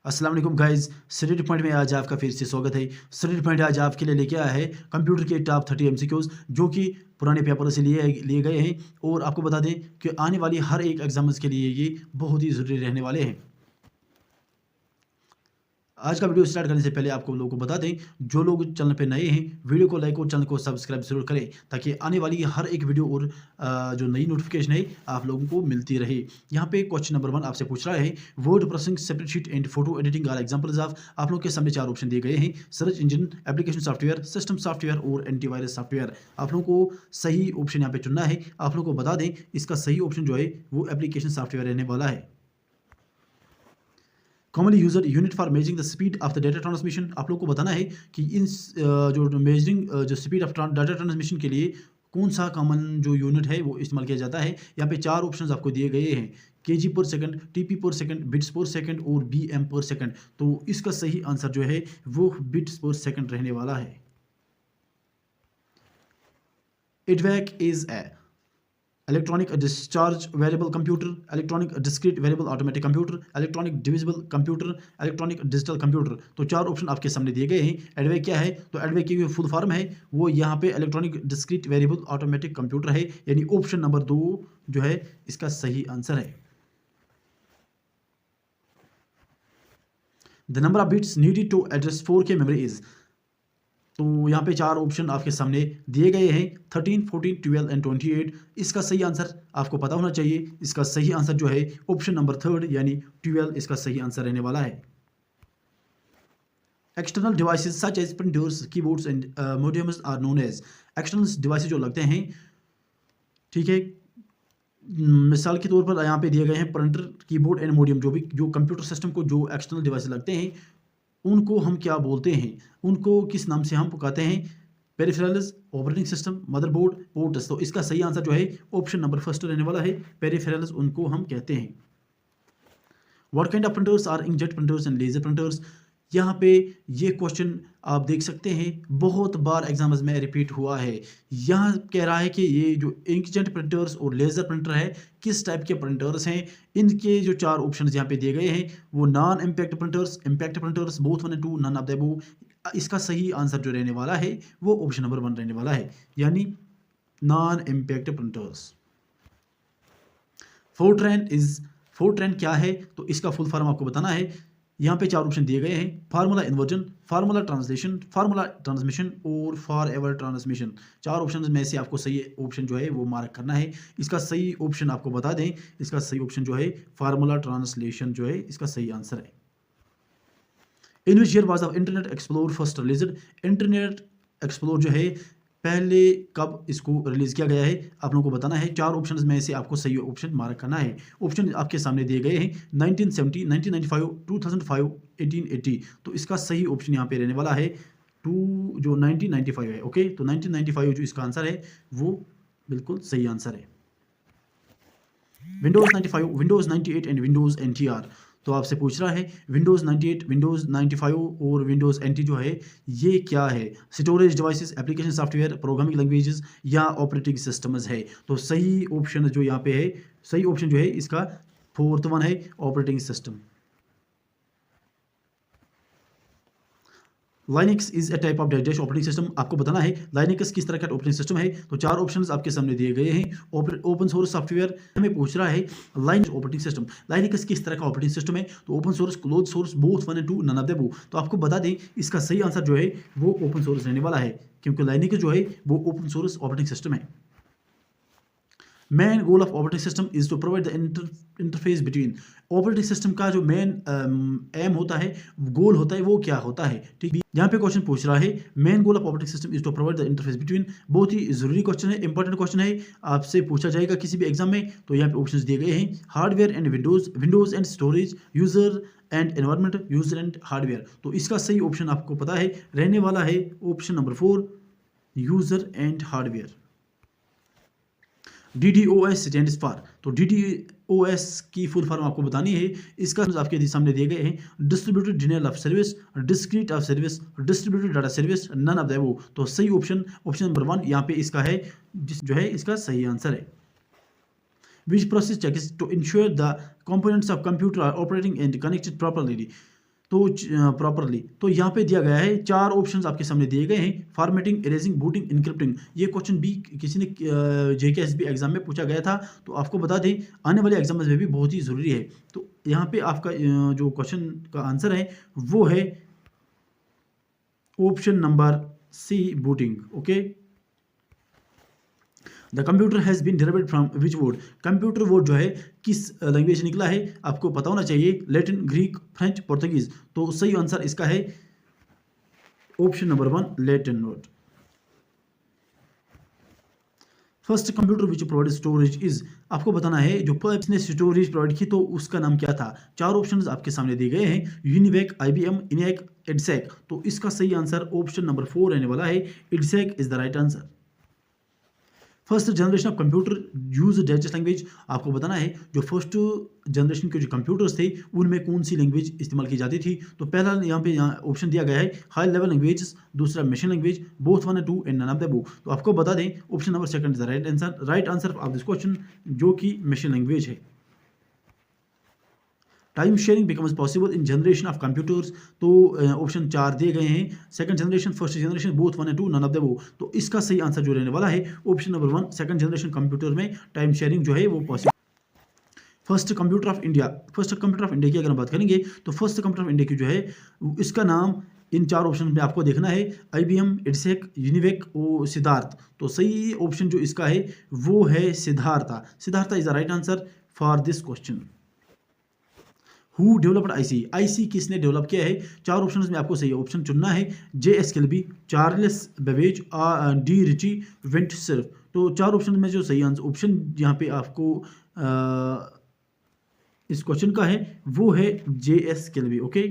अस्सलाम वालेकुम guys, study point में आज आपका फिर से स्वागत है। स्टडी पॉइंट आज आपके लिए लेके आया है कंप्यूटर के टॉप 30 एमसीक्यूज जो कि पुराने पेपर से लिए गए हैं और आपको बता दें कि आने वाली हर एक एग्जाम्स के लिए ये बहुत ही ज़रूरी रहने वाले हैं। आज का वीडियो स्टार्ट करने से पहले आपको लोगों को बता दें, जो लोग चैनल पे नए हैं वीडियो को लाइक और चैनल को सब्सक्राइब जरूर करें ताकि आने वाली हर एक वीडियो और जो नई नोटिफिकेशन है आप लोगों को मिलती रहे। यहाँ पे क्वेश्चन नंबर 1 आपसे पूछ रहा है, word processing, spreadsheet and photo editing are examples of. आप लोग के सामने 4 ऑप्शन दिए गए हैं, search engine, application software, system software और एंटीवायरस सॉफ्टवेयर। आप लोगों को सही ऑप्शन यहाँ पे चुनना है। आप लोग को बता दें इसका सही ऑप्शन जो है वो एप्लीकेशन सॉफ्टवेयर रहने वाला है। Commonly user unit for measuring the speed of the data transmission. आप लोग को बताना है कि इन जो मेजरिंग जो स्पीड ऑफ डाटा ट्रांसमिशन के लिए कौन सा कॉमन जो यूनिट है वो इस्तेमाल किया जाता है। यहाँ पे 4 ऑप्शंस आपको दिए गए हैं, केजी पर सेकंड, टीपी पर सेकंड, बिट्स पर सेकंड और बीएम पर सेकंड। तो इसका सही आंसर जो है वो बिट्स पर सेकंड रहने वाला है। इडवैक is a electronic discharge variable computer, electronic discrete variable automatic computer, electronic divisible computer, electronic digital computer. तो 4 ऑप्शन आपके सामने दिए गए हैं। एडवे क्या है, तो एडवे की जो फुल फॉर्म है वो यहाँ पे electronic discrete variable automatic computer है, यानी ऑप्शन नंबर 2 जो है इसका सही आंसर है। The number of bits needed to address 4K memory is. तो यहाँ पे 4 ऑप्शन आपके सामने दिए गए हैं, 13, 14, 12 एंड 28। इसका सही आंसर आपको पता होना चाहिए। इसका सही आंसर जो है ऑप्शन नंबर 3 यानी 12 इसका सही आंसर रहने वाला है। External devices such as printers, keyboards and modems are known as. External devices जो लगते हैं, ठीक है, मिसाल के तौर पर यहाँ पे दिए गए हैं प्रिंटर, कीबोर्ड एंड मोडेम, जो कंप्यूटर सिस्टम को जो एक्सटर्नल डिवाइस लगते हैं उनको हम क्या बोलते हैं, उनको किस नाम से हम पुकारते हैं। Peripherals, operating system, motherboard, ports. तो इसका सही आंसर जो है ऑप्शन नंबर 1 रहने वाला है, पेरिफेरल्स उनको हम कहते हैं। What kind of printers are inkjet printers and laser printers. यहाँ पे ये क्वेश्चन आप देख सकते हैं बहुत बार एग्जाम्स में रिपीट हुआ है। यहाँ कह रहा है कि ये जो इंकजेट प्रिंटर्स और लेज़र प्रिंटर है किस टाइप के प्रिंटर्स हैं। इनके जो 4 ऑप्शन यहाँ पे दिए गए हैं वो non impact printers, impact printers, both 1 and 2, none of the above. इसका सही आंसर जो रहने वाला है वो ऑप्शन नंबर 1 रहने वाला है, यानी नॉन इम्पैक्ट प्रिंटर्स। फोर्ट्रैन क्या है, तो इसका फुल फॉर्म आपको बताना है। यहाँ पे 4 ऑप्शन दिए गए हैं, formula inversion, formula translation, formula transmission और फॉर एवर ट्रांसमिशन। 4 ऑप्शन में से आपको सही ऑप्शन जो है वो मार्क करना है। इसका सही ऑप्शन आपको बता दें, इसका सही ऑप्शन जो है फार्मूला ट्रांसलेशन जो है इसका सही आंसर है। In which year was the internet explore first released. Internet explore जो है पहले कब इसको रिलीज किया गया है आप लोगों को बताना है। 4 ऑप्शंस में से आपको सही ऑप्शन मार्क करना है। ऑप्शन आपके सामने दिए गए हैं, 1970, 1995, 2005, 1880। तो इसका सही ऑप्शन यहाँ पे रहने वाला है जो 1995 है। ओके, तो 1995 जो इसका आंसर है वो बिल्कुल सही आंसर है। Windows 95, Windows 98 and Windows NT। तो आपसे पूछ रहा है विंडोज़ 98, विंडोज़ 95 और विंडोज़ NT जो है ये क्या है। Storage devices, application software, programming languages या ऑपरेटिंग सिस्टम्स है। तो सही ऑप्शन जो यहाँ पे है, सही ऑप्शन जो है इसका 4th वन है, operating system. Linux is a type of dash operating system. आपको बताना है लाइनक्स किस तरह का ऑपरेटिंग सिस्टम है। तो 4 ऑप्शंस आपके सामने दिए गए हैं। Open source, software. हमें पूछ रहा है लाइनक्स ऑपरेटिंग सिस्टम, लाइनक्स किस तरह का ऑपरेटिंग सिस्टम है। तो open source, close source, both 1 and 2, none of the above. तो आपको बता दें इसका सही आंसर जो है वो ओपन सोर्स रहने वाला है, क्योंकि लाइनक्स जो है वो ओपन सोर्स ऑपरेटिंग सिस्टम है। Main goal of operating system is to provide the interface between. Operating system का जो मेन एम होता है, गोल होता है, वो क्या होता है। ठीक, यहाँ पे क्वेश्चन पूछ रहा है main goal of operating system is to provide the interface between. बहुत ही जरूरी क्वेश्चन है, इंपॉर्टेंट क्वेश्चन है, आपसे पूछा जाएगा किसी भी एग्जाम में। तो यहाँ पे ऑप्शन दिए गए हैं, hardware and Windows and storage, user and environment, user and hardware. तो इसका सही ऑप्शन आपको पता है रहने वाला है option number 4, user and hardware. DDoS stands for. तो DDoS की फुल फॉर्म आपको बतानी है। इसका आपके सामने दिए गए हैं, distributed denial of service, discrete of service, distributed data service, none of the above. तो सही ऑप्शन नंबर 1 यहाँ पे इसका है, जो है इसका सही आंसर है। Which process checks to ensure the components of computer are operating and connected properly. तो प्रॉपरली तो यहाँ पे दिया गया है 4 ऑप्शंस आपके सामने दिए गए हैं, फॉर्मेटिंग, इरेजिंग, बूटिंग, इनक्रिप्टिंग। ये क्वेश्चन भी किसी ने JKSB एग्जाम में पूछा गया था, तो आपको बता दें आने वाले एग्जाम में भी बहुत ही ज़रूरी है। तो यहाँ पे आपका जो क्वेश्चन का आंसर है वो है option number C, booting. Okay, the computer has been derived from which word. Computer word जो है किस लैंग्वेज से निकला है आपको पता होना चाहिए, लैटिन, ग्रीक, फ्रेंच, पोर्तुगीज। तो सही आंसर इसका है option number 1, Latin word. First computer which provide storage is, आपको बताना है जो इसने स्टोरेज प्रोवाइड की तो उसका नाम क्या था। 4 ऑप्शंस आपके सामने दिए गए हैं, यूनिवेक, IBM, इनैक, एडसेक। तो इसका सही आंसर ऑप्शन नंबर 4 रहने वाला है, EDSAC is the right answer. First generation of computer use digest language, आपको बताना है जो फर्स्ट जनरेशन के जो कंप्यूटर्स थे उनमें कौन सी लैंग्वेज इस्तेमाल की जाती थी। तो पहला यहाँ ऑप्शन दिया गया है हाई लेवल लैंग्वेजेस, दूसरा machine language, both 1 and 2 and none of the above. तो आपको बता दें option number 2 is the right answer, right answer of this question, जो कि मशीन लैंग्वेज है। Time sharing becomes possible in generation of computers, तो option 4 दिए गए हैं, second generation, first generation, both 1 and 2 none of the above. तो इसका सही आंसर जो रहने वाला है option number 1, second generation computer में टाइम शेयरिंग जो है वो possible. First computer of India, first computer of India की अगर हम बात करेंगे तो फर्स्ट कंप्यूटर ऑफ इंडिया की जो है इसका नाम इन 4 ऑप्शन में आपको देखना है, IBM, एडसेक, यूनिवेक और सिद्धार्थ। तो सही ऑप्शन जो इसका है वो है Siddhartha. Siddhartha is the right answer for this question. Who developed IC किसने डेवलप किया है। 4 ऑप्शन में आपको सही ऑप्शन चुनना है, J. Skilby, Charles Babbage, D. Ritchie, Vint Cerf. तो 4 ऑप्शन में जो सही आंसर ऑप्शन यहाँ पे आपको इस क्वेश्चन का है वो है J. Skilby. Okay,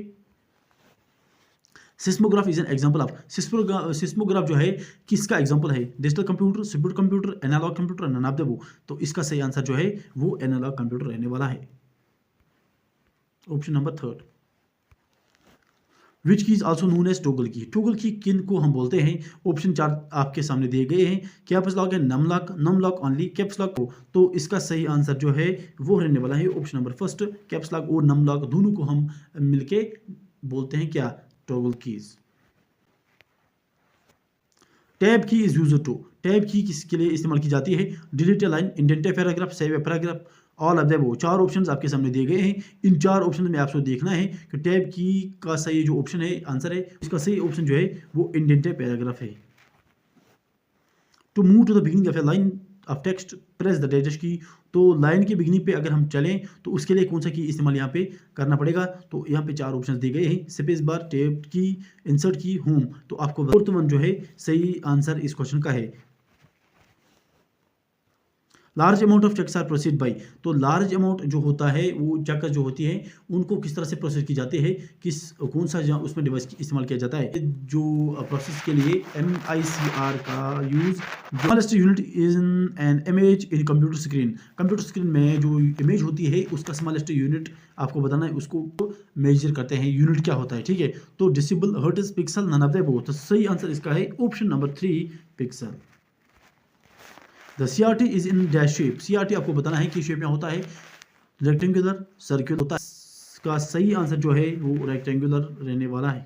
seismograph is an example of, seismograph जो है किसका एग्जांपल है, digital computer, super computer, analog computer, none of the above. तो इसका सही आंसर जो है वो एनालॉग कंप्यूटर रहने वाला है, option number 3। Which key is also known as toggle key, toggle key किन को हम बोलते हैं। ऑप्शन 4 आपके सामने दिए गए हैं, कैप्स लॉक है, num lock only, caps lock को। तो इसका सही आंसर जो है वो रहने वाला है ऑप्शन नंबर 1, कैप्स लॉक और नम लॉक दोनों को हम मिलके बोलते हैं क्या, टॉगल कीज। टैब की इज यूज्ड टू, टैब की किसके लिए इस्तेमाल की जाती है, delete a line, indent a paragraph, save a paragraph, all of the above. 4 options आपके सामने दिए गए हैं, इन 4 ऑप्शन में आपको देखना है कि टैब की का सही जो ऑप्शन है आंसर है इसका सही ऑप्शन जो है वो इंडेंट अ पैराग्राफ है। To move to the beginning of a line of text press the dash key, तो लाइन के बिगिनिंग पे अगर हम चलें तो उसके लिए कौन सा की इस्तेमाल यहाँ पे करना पड़ेगा। तो यहाँ पे 4 ऑप्शन दिए गए हैं, स्पेस बार, टैब की, इंसर्ट की, होम। तो आपको फोर्थ वन जो है सही आंसर इस क्वेश्चन का है। Large amount of checks are proceed by, तो लार्ज अमाउंट जो होता है वो चेक जो होती है उनको किस तरह से प्रोसेस की जाती है, किस कौन सा उसमें डिवाइस इस्तेमाल किया जाता है। जो प्रोसेस के लिए MICR का use, smallest unit is an image in computer screen, computer screen में जो इमेज होती है उसका स्मॉलेस्ट यूनिट आपको बताना है, उसको मेजर करते हैं, यूनिट क्या होता है। ठीक है, तो decibel, hertz, pixel, none of the above. तो सही आंसर इसका है option number 3, pixel. The CRT is in dash shape, CRT आपको बताना है कि शेप में होता है, रेक्टेंगुलर, सर्कुलर होता है। इसका सही आंसर जो है वो रेक्टेंगुलर रहने वाला है।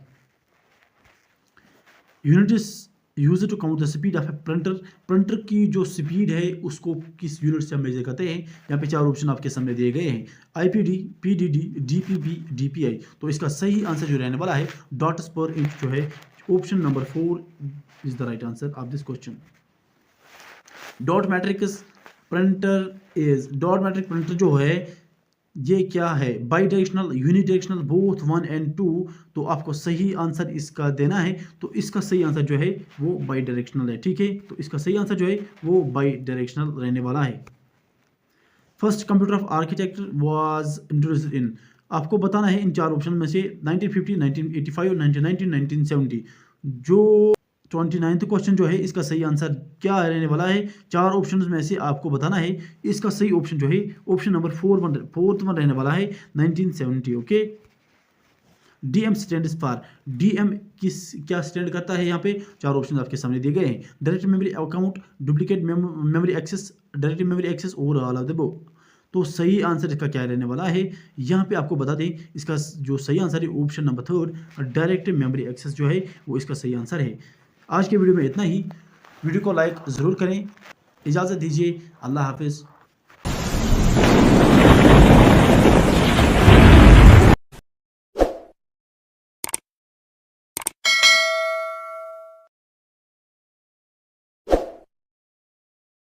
Unit is use to count the speed of a printer, printer की जो स्पीड है उसको किस यूनिट से हम मेजर करते हैं। यहाँ पे 4 ऑप्शन आपके सामने दिए गए हैं, IPD, PDD, DPP, DPI। तो इसका सही आंसर जो रहने वाला है डॉट्स पर इंच जो है, option number 4 is the right answer of this question. Dot matrix printer is, dot matric printer जो है ये क्या है, by directional, unidirectional, both 1 and 2। तो आपको सही आंसर इसका देना है, तो इसका सही आंसर जो है वो बाई डायरेक्शनल है। ठीक है, तो इसका सही आंसर जो है वो बाई डायरेक्शनल रहने वाला है। First computer of architecture was introduced in, आपको बताना है इन 4 ऑप्शन में से 1950, 1985, 1990, 1970। जो 29th क्वेश्चन जो है इसका सही आंसर क्या रहने वाला है। 4 ऑप्शन में से आपको बताना है, इसका सही ऑप्शन जो है ऑप्शन नंबर 4th वन रहने वाला है 1970। Okay, DM stand for, DM क्या स्टैंड करता है। यहाँ पे 4 ऑप्शन आपके सामने दिए गए हैं, direct memory account, duplicate memory access, direct memory access और ऑल ऑफ द अबव। तो सही आंसर इसका क्या रहने वाला है, यहाँ पे आपको बता दें इसका जो सही आंसर है option number 3 direct memory access जो है वो इसका सही आंसर है। आज के वीडियो में इतना ही। वीडियो को लाइक ज़रूर करें। इजाज़त दीजिए। अल्लाह हाफिज़।